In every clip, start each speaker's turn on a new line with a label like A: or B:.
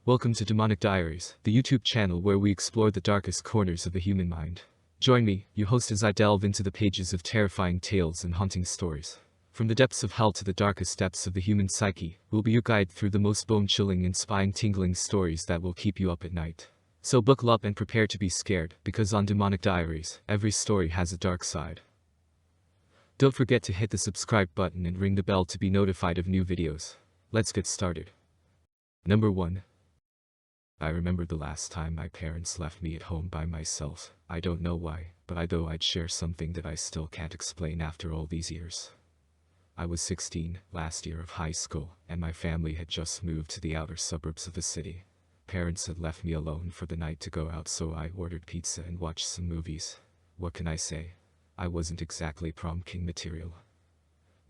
A: Welcome to Demonic Diaries, the YouTube channel where we explore the darkest corners of the human mind. Join me, your host, as I delve into the pages of terrifying tales and haunting stories. From the depths of hell to the darkest depths of the human psyche, we'll be your guide through the most bone-chilling and spine-tingling stories that will keep you up at night. So buckle up and prepare to be scared, because on Demonic Diaries, every story has a dark side. Don't forget to hit the subscribe button and ring the bell to be notified of new videos. Let's get started. Number 1. I remember the last time my parents left me at home by myself. I don't know why, but I'd share something that I still can't explain after all these years. I was 16, last year of high school, and my family had just moved to the outer suburbs of the city. Parents had left me alone for the night to go out, so I ordered pizza and watched some movies. What can I say? I wasn't exactly prom king material.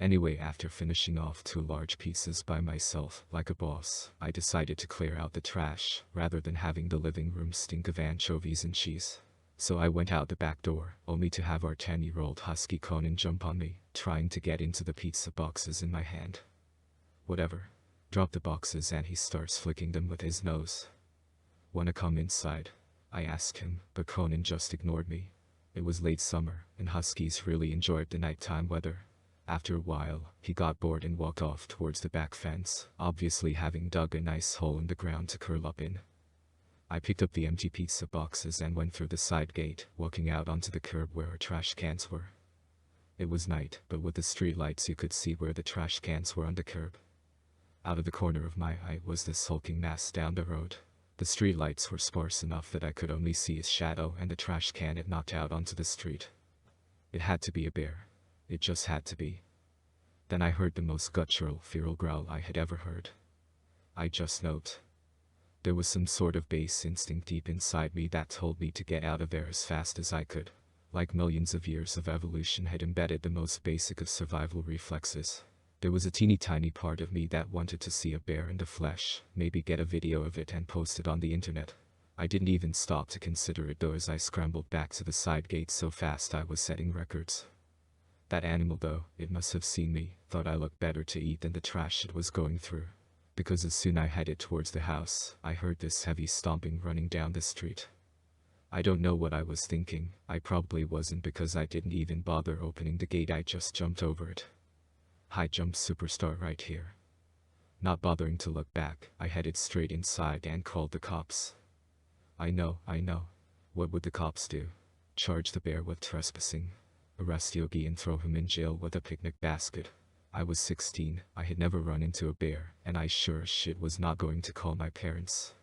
A: Anyway, after finishing off 2 large pizzas by myself, like a boss, I decided to clear out the trash, rather than having the living room stink of anchovies and cheese. So I went out the back door, only to have our 10-year-old husky Conan jump on me, trying to get into the pizza boxes in my hand. Whatever. Drop the boxes and he starts flicking them with his nose. "Wanna come inside?" I asked him, but Conan just ignored me. It was late summer, and huskies really enjoyed the nighttime weather. After a while, he got bored and walked off towards the back fence, obviously having dug a nice hole in the ground to curl up in. I picked up the empty pizza boxes and went through the side gate, walking out onto the curb where our trash cans were. It was night, but with the street lights you could see where the trash cans were on the curb. Out of the corner of my eye was this hulking mass down the road. The street lights were sparse enough that I could only see his shadow and the trash can it knocked out onto the street. It had to be a bear. It just had to be. Then I heard the most guttural, feral growl I had ever heard. I just knowed. There was some sort of base instinct deep inside me that told me to get out of there as fast as I could. Like millions of years of evolution had embedded the most basic of survival reflexes. There was a teeny tiny part of me that wanted to see a bear in the flesh, maybe get a video of it and post it on the internet. I didn't even stop to consider it though, as I scrambled back to the side gate so fast I was setting records. That animal though, it must have seen me, thought I looked better to eat than the trash it was going through. Because as soon as I headed towards the house, I heard this heavy stomping running down the street. I don't know what I was thinking. I probably wasn't, because I didn't even bother opening the gate, I just jumped over it. High jump superstar right here. Not bothering to look back, I headed straight inside and called the cops. I know. What would the cops do? Charge the bear with trespassing? Arrest Yogi and throw him in jail with a picnic basket? I was 16, I had never run into a bear, and I sure as shit was not going to call my parents.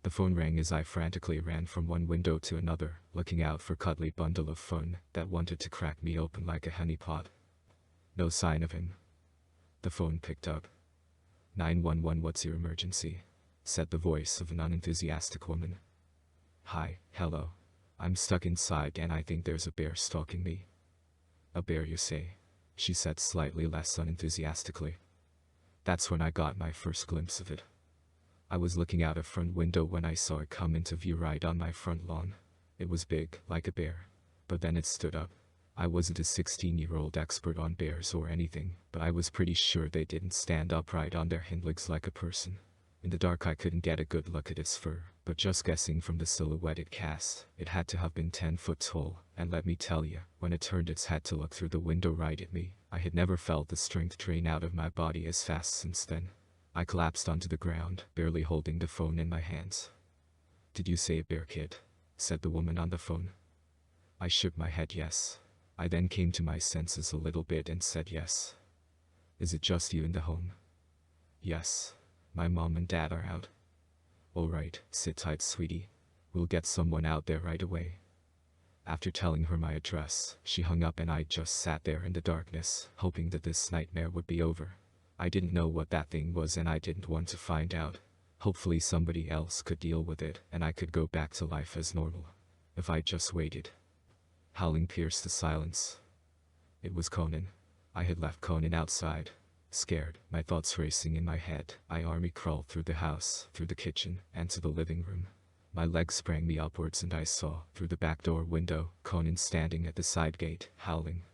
A: The phone rang as I frantically ran from one window to another, looking out for cuddly bundle of fun that wanted to crack me open like a honeypot. No sign of him. The phone picked up. 911, what's your emergency? Said the voice of an unenthusiastic woman. Hi, hello. I'm stuck inside and I think there's a bear stalking me. A bear, you say? She said slightly less unenthusiastically. That's when I got my first glimpse of it. I was looking out a front window when I saw it come into view right on my front lawn. It was big, like a bear. But then it stood up. I wasn't a 16-year-old expert on bears or anything, but I was pretty sure they didn't stand upright on their hind legs like a person. In the dark I couldn't get a good look at its fur, but just guessing from the silhouette it cast, it had to have been 10 foot tall, and let me tell you, when it turned its head to look through the window right at me, I had never felt the strength drain out of my body as fast since then. I collapsed onto the ground, barely holding the phone in my hands. Did you say a bear, kid? Said the woman on the phone. I shook my head yes. I then came to my senses a little bit and said yes. Is it just you in the home? Yes. My mom and dad are out. Alright, sit tight, sweetie. We'll get someone out there right away. After telling her my address, she hung up and I just sat there in the darkness, hoping that this nightmare would be over. I didn't know what that thing was and I didn't want to find out. Hopefully somebody else could deal with it and I could go back to life as normal. If I just waited. Howling pierced the silence. It was Conan. I had left Conan outside. Scared, my thoughts racing in my head, I army crawled through the house, through the kitchen, and to the living room. My legs sprang me upwards and I saw, through the back door window, Conan standing at the side gate, howling.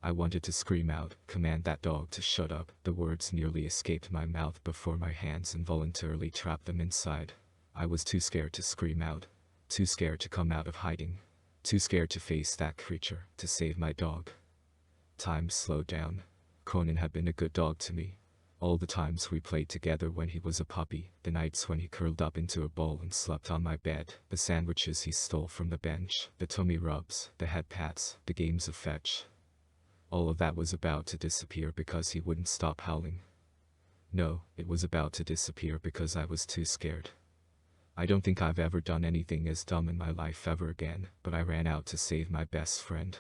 A: I wanted to scream out, command that dog to shut up. The words nearly escaped my mouth before my hands involuntarily trapped them inside. I was too scared to scream out, too scared to come out of hiding, too scared to face that creature, to save my dog. Time slowed down. Conan had been a good dog to me. All the times we played together when he was a puppy, the nights when he curled up into a ball and slept on my bed, the sandwiches he stole from the bench, the tummy rubs, the head pats, the games of fetch. All of that was about to disappear because he wouldn't stop howling. No, it was about to disappear because I was too scared. I don't think I've ever done anything as dumb in my life ever again, but I ran out to save my best friend.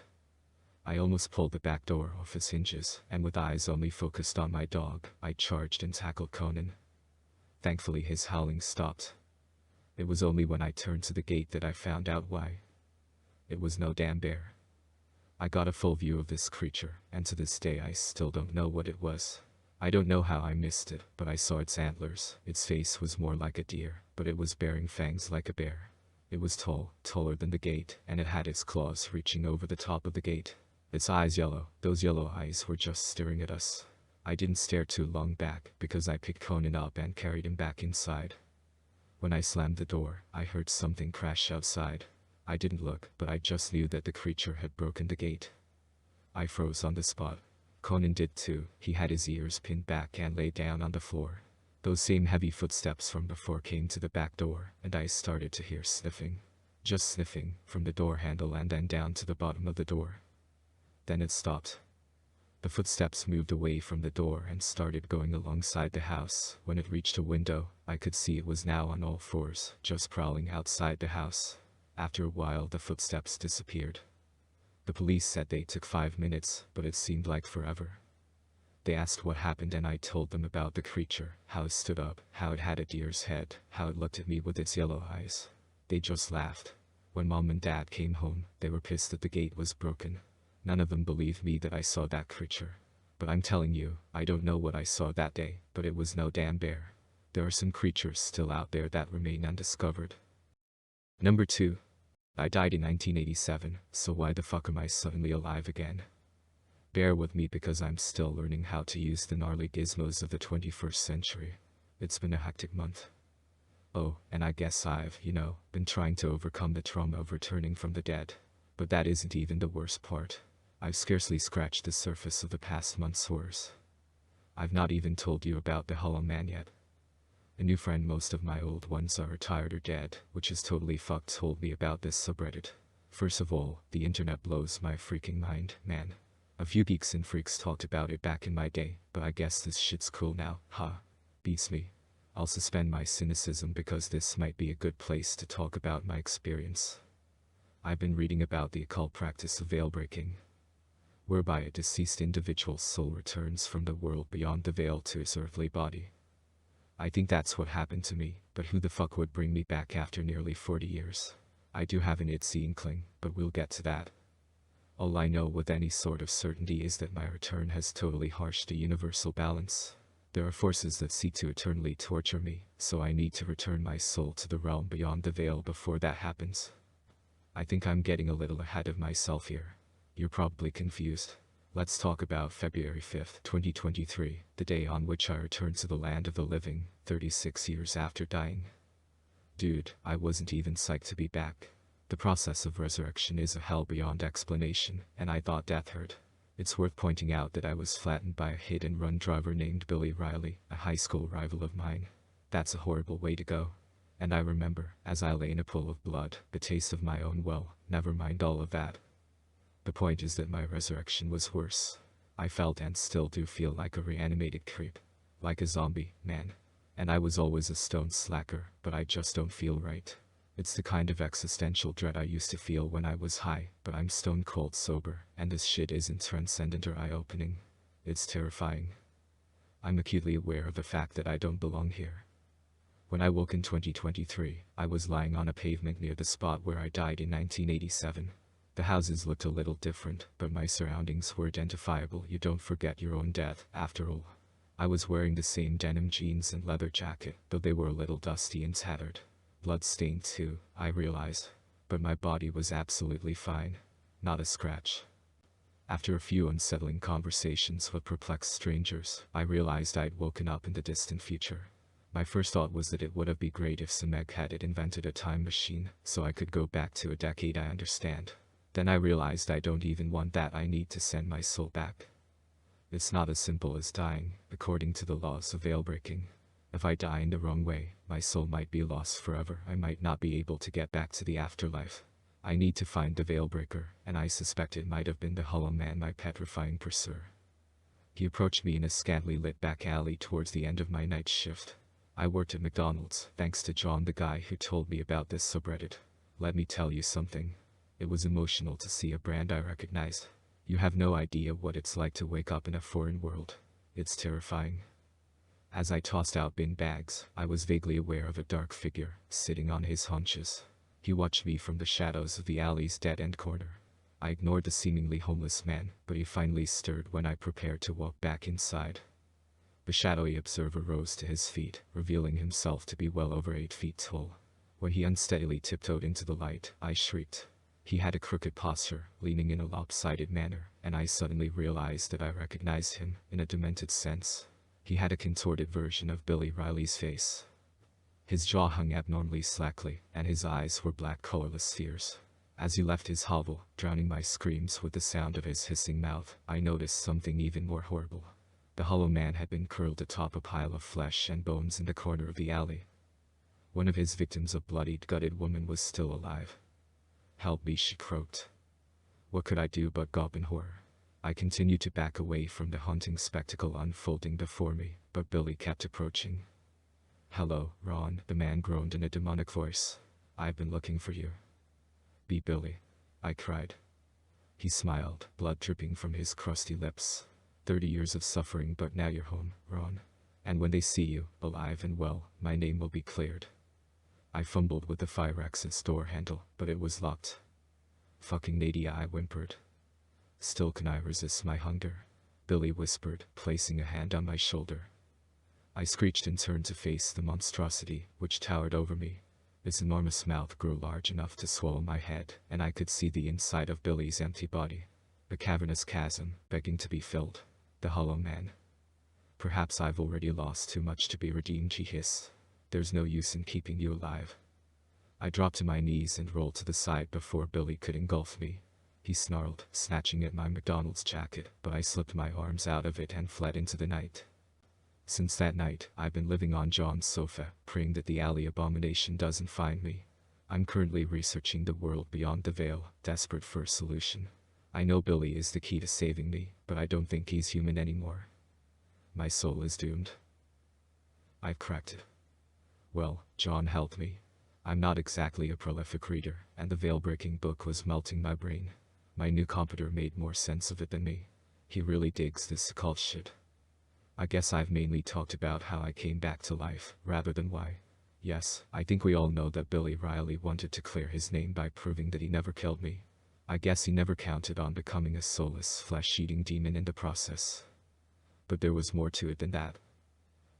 A: I almost pulled the back door off its hinges, and with eyes only focused on my dog, I charged and tackled Conan. Thankfully his howling stopped. It was only when I turned to the gate that I found out why. It was no damn bear. I got a full view of this creature, and to this day I still don't know what it was. I don't know how I missed it, but I saw its antlers. Its face was more like a deer, but it was bearing fangs like a bear. It was tall, taller than the gate, and it had its claws reaching over the top of the gate. Its eyes yellow, those yellow eyes were just staring at us. I didn't stare too long back, because I picked Conan up and carried him back inside. When I slammed the door, I heard something crash outside. I didn't look, but I just knew that the creature had broken the gate. I froze on the spot. Conan did too. He had his ears pinned back and lay down on the floor. Those same heavy footsteps from before came to the back door, and I started to hear sniffing. Just sniffing, from the door handle and then down to the bottom of the door. Then it stopped. The footsteps moved away from the door and started going alongside the house. When it reached a window, I could see it was now on all fours, just prowling outside the house. After a while the footsteps disappeared. The police said they took 5 minutes, but it seemed like forever. They asked what happened and I told them about the creature, how it stood up, how it had a deer's head, how it looked at me with its yellow eyes. They just laughed. When Mom and Dad came home, they were pissed that the gate was broken. None of them believed me that I saw that creature. But I'm telling you, I don't know what I saw that day, but it was no damn bear. There are some creatures still out there that remain undiscovered. Number 2. I died in 1987, so why the fuck am I suddenly alive again? Bear with me because I'm still learning how to use the gnarly gizmos of the 21st century. It's been a hectic month. Oh, and I guess I've, been trying to overcome the trauma of returning from the dead. But that isn't even the worst part. I've scarcely scratched the surface of the past month's horrors. I've not even told you about the Hollow Man yet. A new friend, most of my old ones are retired or dead, which is totally fucked, told me about this subreddit. First of all, the internet blows my freaking mind, man. A few geeks and freaks talked about it back in my day, but I guess this shit's cool now, huh? Beats me. I'll suspend my cynicism because this might be a good place to talk about my experience. I've been reading about the occult practice of veil breaking, whereby a deceased individual's soul returns from the world beyond the veil to his earthly body. I think that's what happened to me, but who the fuck would bring me back after nearly 40 years? I do have an itsy inkling, but we'll get to that. All I know with any sort of certainty is that my return has totally harshed the universal balance. There are forces that seek to eternally torture me, so I need to return my soul to the realm beyond the veil before that happens. I think I'm getting a little ahead of myself here. You're probably confused. Let's talk about February 5th, 2023, the day on which I returned to the land of the living, 36 years after dying. Dude, I wasn't even psyched to be back. The process of resurrection is a hell beyond explanation, and I thought death hurt. It's worth pointing out that I was flattened by a hit-and-run driver named Billy Riley, a high school rival of mine. That's a horrible way to go. And I remember, as I lay in a pool of blood, the taste of my own never mind all of that. The point is that my resurrection was worse. I felt and still do feel like a reanimated creep. Like a zombie, man. And I was always a stone slacker, but I just don't feel right. It's the kind of existential dread I used to feel when I was high, but I'm stone cold sober, and this shit isn't transcendent or eye-opening. It's terrifying. I'm acutely aware of the fact that I don't belong here. When I woke in 2023, I was lying on a pavement near the spot where I died in 1987. The houses looked a little different, but my surroundings were identifiable. You don't forget your own death, after all. I was wearing the same denim jeans and leather jacket, though they were a little dusty and tattered. Blood-stained too, I realized. But my body was absolutely fine. Not a scratch. After a few unsettling conversations with perplexed strangers, I realized I'd woken up in the distant future. My first thought was that it would be great if Samek had invented a time machine, so I could go back to a decade I understand. Then I realized I don't even want that. I need to send my soul back. It's not as simple as dying, according to the laws of veil breaking. If I die in the wrong way, my soul might be lost forever. I might not be able to get back to the afterlife. I need to find the Veilbreaker, and I suspect it might have been the Hollow Man, my petrifying pursuer. He approached me in a scantily lit back alley towards the end of my night shift. I worked at McDonald's, thanks to John, the guy who told me about this subreddit. Let me tell you something. It was emotional to see a brand I recognized. You have no idea what it's like to wake up in a foreign world. It's terrifying. As I tossed out bin bags, I was vaguely aware of a dark figure, sitting on his haunches. He watched me from the shadows of the alley's dead-end corner. I ignored the seemingly homeless man, but he finally stirred when I prepared to walk back inside. The shadowy observer rose to his feet, revealing himself to be well over 8 feet tall. When he unsteadily tiptoed into the light, I shrieked. He had a crooked posture, leaning in a lopsided manner, and I suddenly realized that I recognized him, in a demented sense. He had a contorted version of Billy Riley's face. His jaw hung abnormally slackly, and his eyes were black colorless spheres. As he left his hovel, drowning my screams with the sound of his hissing mouth, I noticed something even more horrible. The Hollow Man had been curled atop a pile of flesh and bones in the corner of the alley. One of his victims, a bloodied, gutted woman, was still alive. "Help me," she croaked. What could I do but gawp in horror? I continued to back away from the haunting spectacle unfolding before me, but Billy kept approaching. "Hello, Ron," the man groaned in a demonic voice. "I've been looking for you." "Be Billy," I cried. He smiled, blood dripping from his crusty lips. 30 years of suffering, but now you're home, Ron. And when they see you, alive and well, my name will be cleared. I fumbled with the fire exit's door handle, but it was locked. "Fucking Nadia," I whimpered. "Still can I resist my hunger?" Billy whispered, placing a hand on my shoulder. I screeched and turned to face the monstrosity, which towered over me. Its enormous mouth grew large enough to swallow my head, and I could see the inside of Billy's empty body. A cavernous chasm, begging to be filled. The Hollow Man. "Perhaps I've already lost too much to be redeemed," he hissed. "There's no use in keeping you alive." I dropped to my knees and rolled to the side before Billy could engulf me. He snarled, snatching at my McDonald's jacket, but I slipped my arms out of it and fled into the night. Since that night, I've been living on John's sofa, praying that the alley abomination doesn't find me. I'm currently researching the world beyond the veil, desperate for a solution. I know Billy is the key to saving me, but I don't think he's human anymore. My soul is doomed. I've cracked it. Well, John helped me. I'm not exactly a prolific reader, and the veil-breaking book was melting my brain. My new computer made more sense of it than me. He really digs this occult shit. I guess I've mainly talked about how I came back to life, rather than why. Yes, I think we all know that Billy Riley wanted to clear his name by proving that he never killed me. I guess he never counted on becoming a soulless, flesh-eating demon in the process. But there was more to it than that.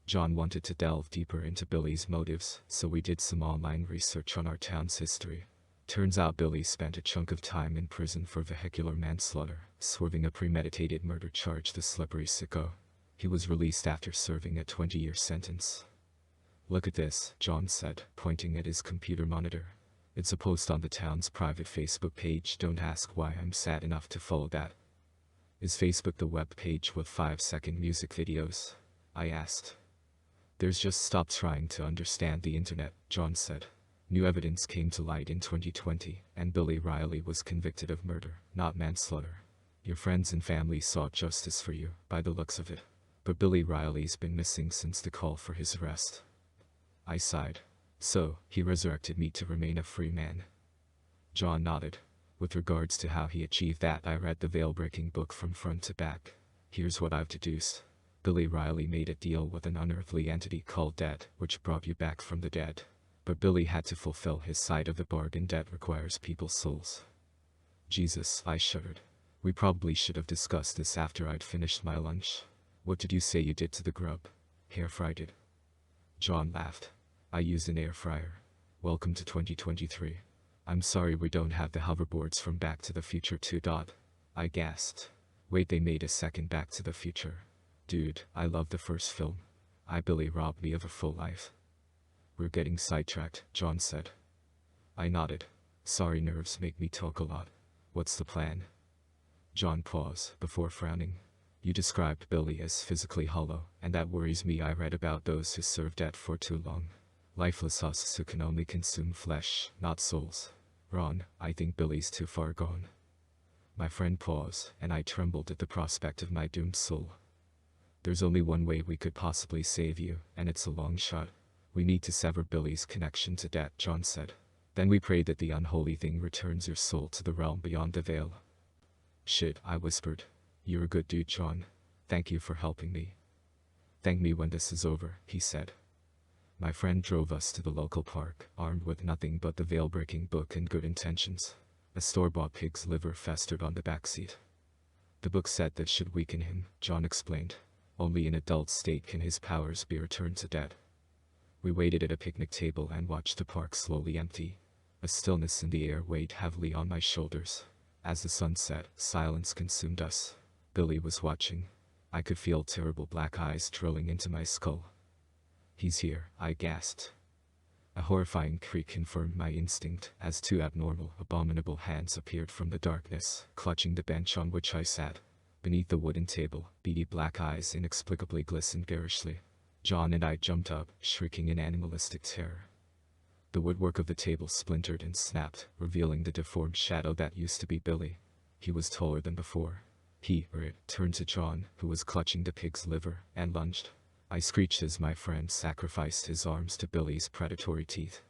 A: John wanted to delve deeper into Billy's motives, so we did some online research on our town's history. Turns out Billy spent a chunk of time in prison for vehicular manslaughter, swerving a premeditated murder charge, the slippery sicko. He was released after serving a 20-year sentence. "Look at this," John said, pointing at his computer monitor. "It's a post on the town's private Facebook page. Don't ask why I'm sad enough to follow that." "Is Facebook the web page with 5-second music videos?" I asked. "There's just stop trying to understand the internet," John said. "New evidence came to light in 2020, and Billy Riley was convicted of murder, not manslaughter. Your friends and family sought justice for you, by the looks of it. But Billy Riley's been missing since the call for his arrest." I sighed. "So, he resurrected me to remain a free man." John nodded. "With regards to how he achieved that, I read the veil-breaking book from front to back. Here's what I've deduced. Billy Riley made a deal with an unearthly entity called debt, which brought you back from the dead. But Billy had to fulfill his side of the bargain. Debt requires people's souls." Jesus, I shuddered. We probably should have discussed this after I'd finished my lunch. "What did you say you did to the grub? Air fried it?" John laughed. "I used an air fryer. Welcome to 2023. I'm sorry we don't have the hoverboards from Back to the Future 2. I gasped. Wait, they made a second Back to the Future. Dude, I love the first film. Billy robbed me of a full life. We're getting sidetracked, John said. I nodded. Sorry, nerves make me talk a lot. What's the plan? John paused before frowning. You described Billy as physically hollow, and that worries me. I read about those who served debt for too long. Lifeless husks who can only consume flesh, not souls. Ron, I think Billy's too far gone. My friend paused, and I trembled at the prospect of my doomed soul. There's only one way we could possibly save you, and it's a long shot. We need to sever Billy's connection to debt, John said. Then we pray that the unholy thing returns your soul to the realm beyond the veil. Shit, I whispered. You're a good dude, John. Thank you for helping me. Thank me when this is over, he said. My friend drove us to the local park, armed with nothing but the veil-breaking book and good intentions. A store-bought pig's liver festered on the back seat. The book said that should weaken him, John explained. Only in adult state can his powers be returned to dead. We waited at a picnic table and watched the park slowly empty. A stillness in the air weighed heavily on my shoulders. As the sun set, silence consumed us. Billy was watching. I could feel terrible black eyes drilling into my skull. He's here, I gasped. A horrifying creak confirmed my instinct as two abnormal, abominable hands appeared from the darkness, clutching the bench on which I sat. Beneath the wooden table, beady black eyes inexplicably glistened garishly. John and I jumped up, shrieking in animalistic terror. The woodwork of the table splintered and snapped, revealing the deformed shadow that used to be Billy. He was taller than before. It turned to John, who was clutching the pig's liver, and lunged. I screeched as my friend sacrificed his arms to Billy's predatory teeth.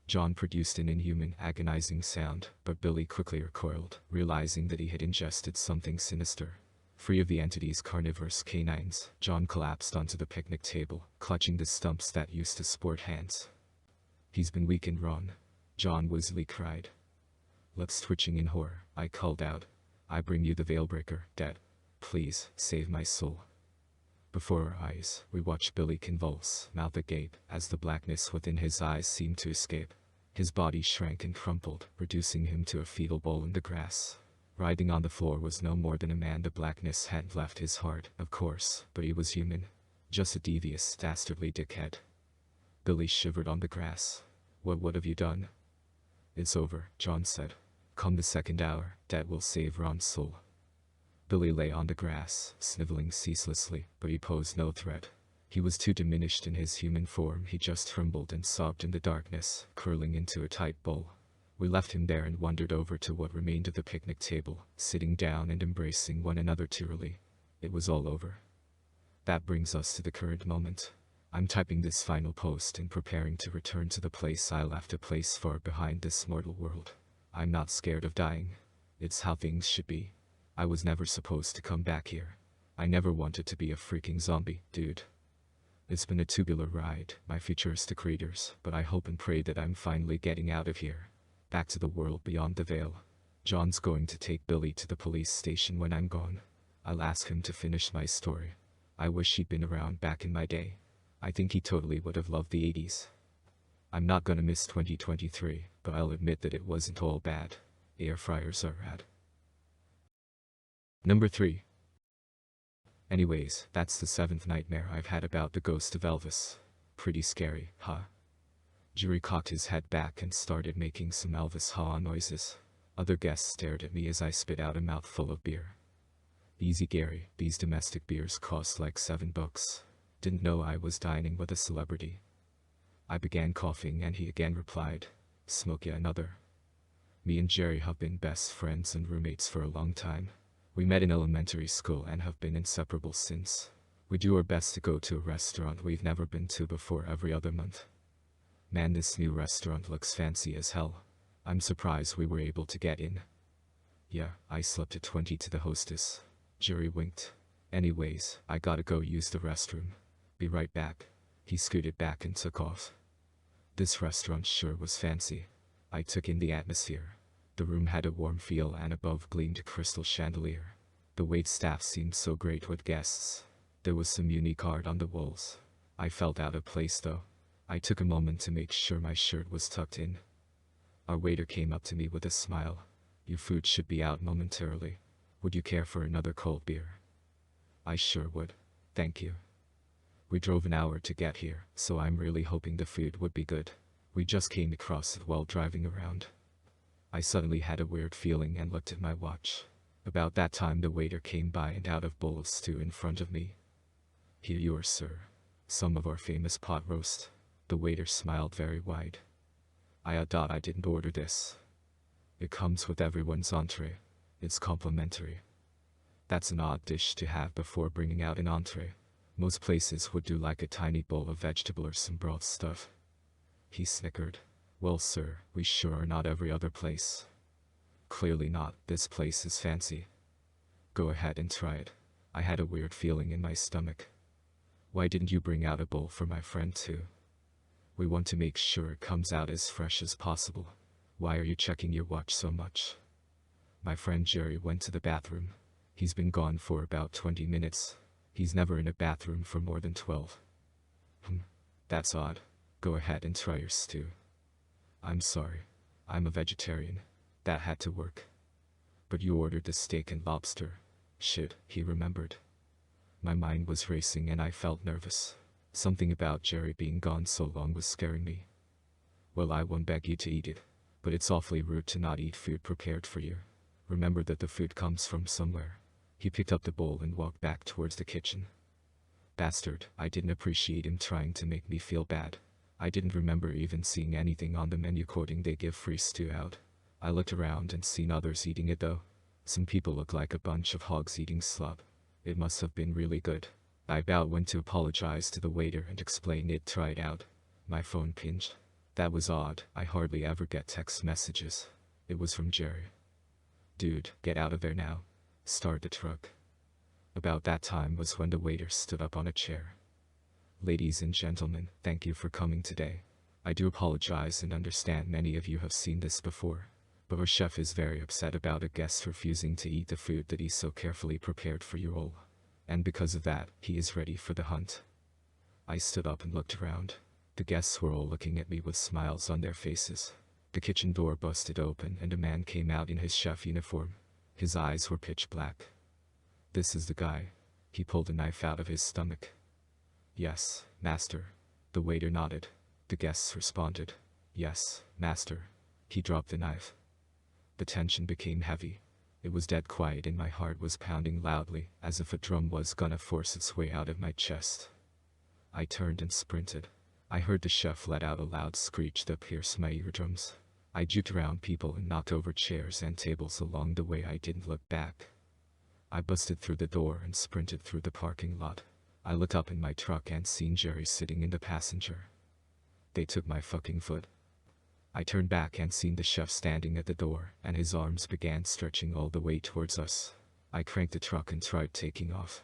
A: John produced an inhuman, agonizing sound, but Billy quickly recoiled, realizing that he had ingested something sinister. Free of the entity's carnivorous canines, John collapsed onto the picnic table, clutching the stumps that used to sport hands. He's been weakened, Ron. John Weasley cried. Lips twitching in horror, I called out. I bring you the Veilbreaker, Dad. Please, save my soul. Before our eyes, we watched Billy convulse, mouth agape, as the blackness within his eyes seemed to escape. His body shrank and crumpled, reducing him to a fetal ball in the grass. Writhing on the floor was no more than a man. The blackness hadn't left his heart, of course, but he was human. Just a devious, dastardly dickhead. Billy shivered on the grass. What have you done? It's over, John said. Come the second hour, Dad will save Ron's soul. Billy lay on the grass, sniveling ceaselessly, but he posed no threat. He was too diminished in his human form. He just trembled and sobbed in the darkness, curling into a tight ball. We left him there and wandered over to what remained of the picnic table, sitting down and embracing one another tearily. It was all over. That brings us to the current moment. I'm typing this final post and preparing to return to the place I left, a place far behind this mortal world. I'm not scared of dying. It's how things should be. I was never supposed to come back here. I never wanted to be a freaking zombie, dude. It's been a tubular ride, my futuristic readers, but I hope and pray that I'm finally getting out of here. Back to the world beyond the veil. John's going to take Billy to the police station when I'm gone. I'll ask him to finish my story. I wish he'd been around back in my day. I think he totally would have loved the 80s. I'm not gonna miss 2023, but I'll admit that it wasn't all bad. Air fryers are rad. Number 3. Anyways, that's the 7th nightmare I've had about the ghost of Elvis. Pretty scary, huh? Jerry cocked his head back and started making some Elvis ha noises. Other guests stared at me as I spit out a mouthful of beer. Easy, Gary, these domestic beers cost like $7. Didn't know I was dining with a celebrity. I began coughing and he again replied, smoke ya another. Me and Jerry have been best friends and roommates for a long time. We met in elementary school and have been inseparable since. We do our best to go to a restaurant we've never been to before every other month. Man, this new restaurant looks fancy as hell. I'm surprised we were able to get in. Yeah, I slipped a 20 to the hostess. Jerry winked. Anyways, I gotta go use the restroom. Be right back. He scooted back and took off. This restaurant sure was fancy. I took in the atmosphere. The room had a warm feel and above gleamed a crystal chandelier. The waitstaff seemed so great with guests. There was some unique art on the walls. I felt out of place though. I took a moment to make sure my shirt was tucked in. Our waiter came up to me with a smile. Your food should be out momentarily. Would you care for another cold beer? I sure would. Thank you. We drove an hour to get here, so I'm really hoping the food would be good. We just came across it while driving around. I suddenly had a weird feeling and looked at my watch. About that time the waiter came by and out a bowl of stew in front of me. Here you are, sir. Some of our famous pot roast. The waiter smiled very wide. I didn't order this. It comes with everyone's entree. It's complimentary. That's an odd dish to have before bringing out an entree. Most places would do like a tiny bowl of vegetable or some broth stuff. He snickered. Well, sir, we sure are not every other place. Clearly not. This place is fancy. Go ahead and try it. I had a weird feeling in my stomach. Why didn't you bring out a bowl for my friend too? We want to make sure it comes out as fresh as possible. Why are you checking your watch so much? My friend Jerry went to the bathroom. He's been gone for about 20 minutes. He's never in a bathroom for more than 12. That's odd. Go ahead and try your stew. I'm sorry. I'm a vegetarian. That had to work. But you ordered the steak and lobster. Shit, he remembered. My mind was racing and I felt nervous. Something about Jerry being gone so long was scaring me. Well, I won't beg you to eat it, but it's awfully rude to not eat food prepared for you. Remember that the food comes from somewhere. He picked up the bowl and walked back towards the kitchen. Bastard, I didn't appreciate him trying to make me feel bad. I didn't remember even seeing anything on the menu quoting they give free stew out. I looked around and seen others eating it though. Some people look like a bunch of hogs eating slop. It must have been really good. I went to apologize to the waiter and explain it tried out. My phone pinged. That was odd. I hardly ever get text messages. It was from Jerry. Dude, get out of there now. Start the truck. About that time was when the waiter stood up on a chair. Ladies and gentlemen, thank you for coming today. I do apologize and understand many of you have seen this before, but our chef is very upset about a guest refusing to eat the food that he so carefully prepared for you all. And because of that, he is ready for the hunt. I stood up and looked around. The guests were all looking at me with smiles on their faces. The kitchen door busted open and a man came out in his chef uniform. His eyes were pitch black. This is the guy. He pulled a knife out of his stomach. Yes, master. The waiter nodded. The guests responded. Yes, master. He dropped the knife. The tension became heavy. It was dead quiet and my heart was pounding loudly, as if a drum was gonna force its way out of my chest. I turned and sprinted. I heard the chef let out a loud screech that pierced my eardrums. I juked around people and knocked over chairs and tables along the way. I didn't look back. I busted through the door and sprinted through the parking lot. I looked up in my truck and seen Jerry sitting in the passenger. They took my fucking foot. I turned back and seen the chef standing at the door, and his arms began stretching all the way towards us. I cranked the truck and tried taking off.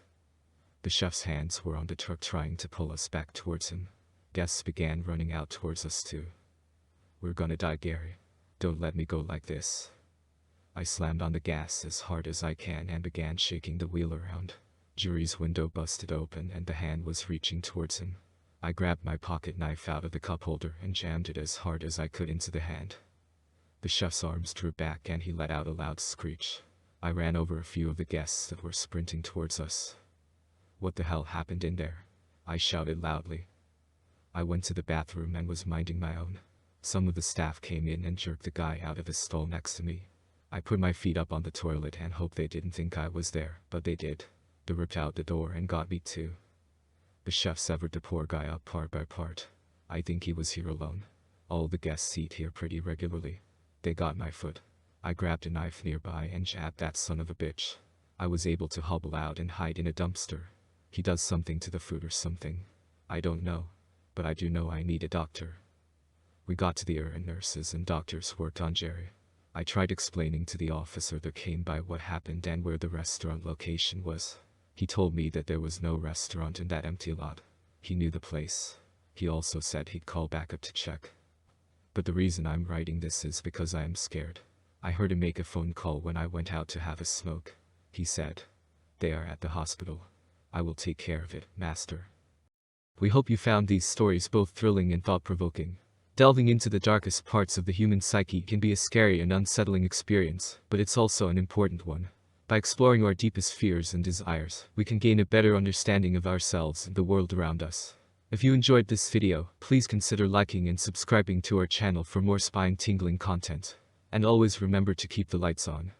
A: The chef's hands were on the truck trying to pull us back towards him. Guests began running out towards us too. We're gonna die, Gary. Don't let me go like this. I slammed on the gas as hard as I can and began shaking the wheel around. Jerry's window busted open and the hand was reaching towards him. I grabbed my pocket knife out of the cup holder and jammed it as hard as I could into the hand. The chef's arms drew back and he let out a loud screech. I ran over a few of the guests that were sprinting towards us. What the hell happened in there? I shouted loudly. I went to the bathroom and was minding my own. Some of the staff came in and jerked the guy out of his stall next to me. I put my feet up on the toilet and hoped they didn't think I was there, but they did. They ripped out the door and got me too. The chef severed the poor guy up part by part. I think he was here alone. All the guests eat here pretty regularly. They got my foot. I grabbed a knife nearby and jabbed that son of a bitch. I was able to hobble out and hide in a dumpster. He does something to the food or something. I don't know, but I do know I need a doctor. We got to the ER and nurses and doctors worked on Jerry. I tried explaining to the officer that came by what happened and where the restaurant location was. He told me that there was no restaurant in that empty lot. He knew the place. He also said he'd call back up to check. But the reason I'm writing this is because I am scared. I heard him make a phone call when I went out to have a smoke. He said, "They are at the hospital. I will take care of it, master." We hope you found these stories both thrilling and thought-provoking. Delving into the darkest parts of the human psyche can be a scary and unsettling experience, but it's also an important one. By exploring our deepest fears and desires, we can gain a better understanding of ourselves and the world around us. If you enjoyed this video, please consider liking and subscribing to our channel for more spine-tingling content. And always remember to keep the lights on.